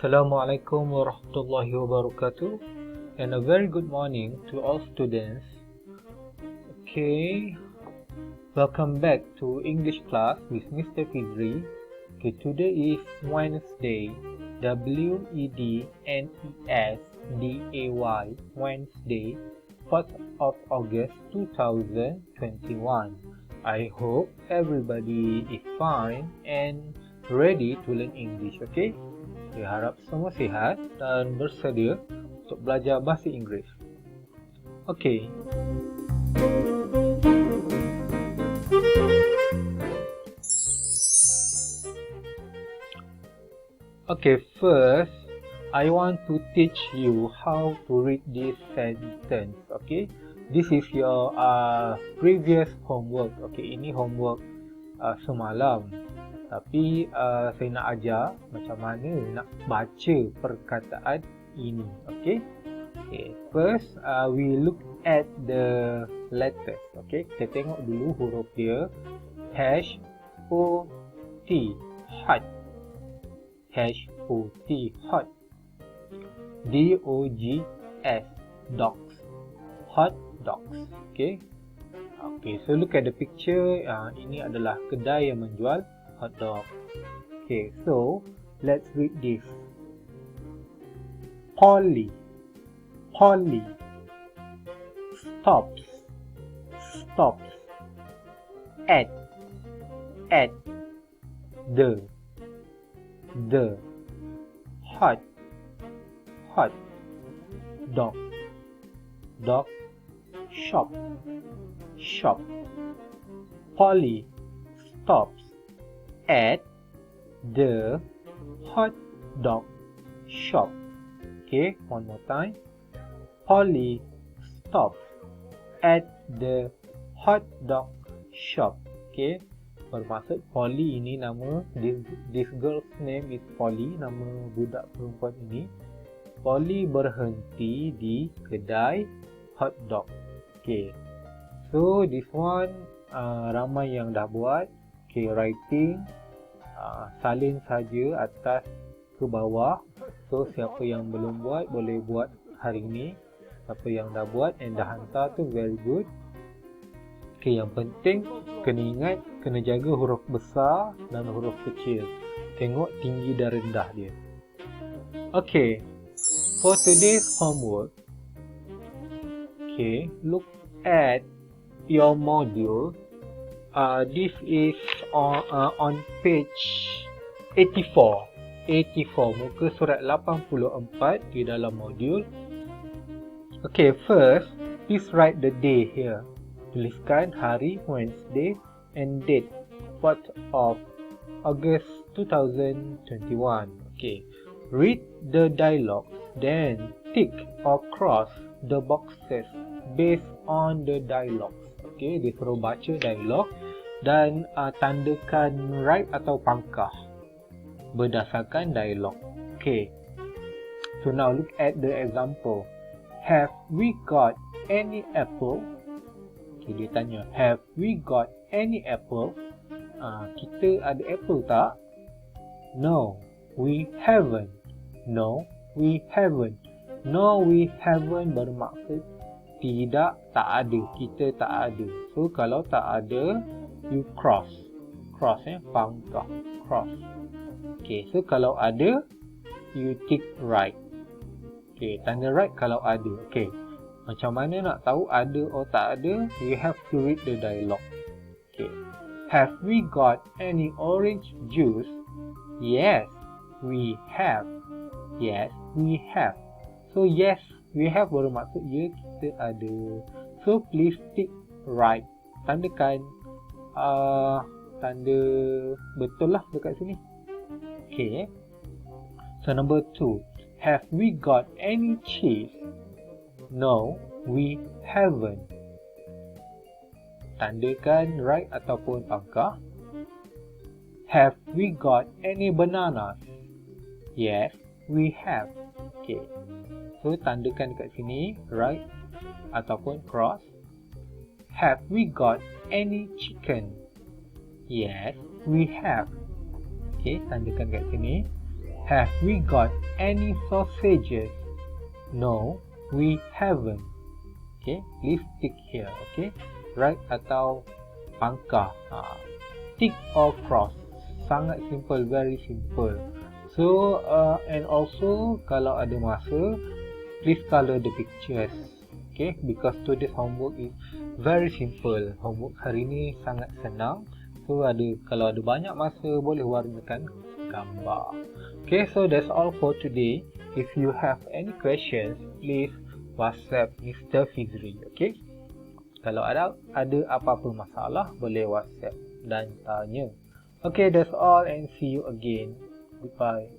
Assalamualaikum warahmatullahi wabarakatuh, and a very good morning to all students. Okay, welcome back to English class with Mr. Fizri. Okay, today is Wednesday, Wednesday, Wednesday, 4th of August 2021. I hope everybody is fine and ready to learn English, okay? Saya harap semua sihat dan bersedia untuk belajar bahasa Inggeris. Okay. Okay, first, I want to teach you how to read this sentence, okay? This is your previous homework, okay? Ini homework semalam. Tapi saya nak ajar macam mana nak baca perkataan ini, okay? Okay, first we look at the letters, okay? Kita tengok dulu huruf dia. H-O-T, hot. H-O-T, hot. D-O-G-S, dogs. Hot dogs, okay? Okay, so look at the picture. Ini adalah kedai yang menjual hot dog. Okay, so let's read this. Polly, Polly. Stops, stops. At, the. Hot, hot. Dog, dog. Shop, shop. Polly stops at the hot dog shop. Okay, one more time. Polly stops at the hot dog shop. Okay, bermaksud Polly ini nama, this girl's name is Polly, nama budak perempuan ini. Polly berhenti di kedai hot dog. Okay, so this one ramai yang dah buat. Okay, writing salin saja atas ke bawah. So siapa yang belum buat boleh buat hari ini. Siapa yang dah buat and dah hantar tu very good. Okay, yang penting kena ingat, kena jaga huruf besar dan huruf kecil. Tengok tinggi dan rendah dia. Okay, for today's homework, okay, look at your module. This is on page 84. Muka surat 84 di dalam modul. Okay, first, please write the day here. Tuliskan hari Wednesday and date 4th of August 2021. Okay, read the dialogue, then tick or cross the boxes based on the dialogue. Okay, dia suruh baca dialog dan tandakan right atau pangkah berdasarkan dialog. Okay, so now look at the example. Have we got any apple? Okay, dia tanya, have we got any apple? Kita ada apple tak? No, we haven't. No, we haven't. No, we haven't bermaksud tidak, tak ada. Kita tak ada. So, kalau tak ada, you cross. Cross, pangkah. Cross. Okay, so kalau ada, you tick right. Okay, tanda right kalau ada. Okay, macam mana nak tahu ada atau tak ada? You have to read the dialogue. Okay, have we got any orange juice? Yes, we have. Yes, we have. So, yes, we have bermaksud ya, kita ada. So, please tick right. Tandakan tanda betul lah dekat sini. Okay. So, number 2. Have we got any cheese? No, we haven't. Tandakan right ataupun pangkah. Have we got any bananas? Yes, we have. Okay. So, tandakan dekat sini, right ataupun cross. Have we got any chicken? Yes, we have. Okay, tandakan kat sini. Have we got any sausages? No, we haven't. Okay, please tick here. Okay, right atau pangkah. Tick or cross. Sangat simple, very simple. So, and also kalau ada masa, please color the pictures. Okay, because today's homework is very simple. Homework hari ni sangat senang. So, kalau ada banyak masa, boleh warnakan gambar. Okay, so that's all for today. If you have any questions, please WhatsApp Mr. Fizri. Okay, kalau ada apa-apa masalah, boleh WhatsApp dan tanya. Okay, that's all and see you again. Goodbye.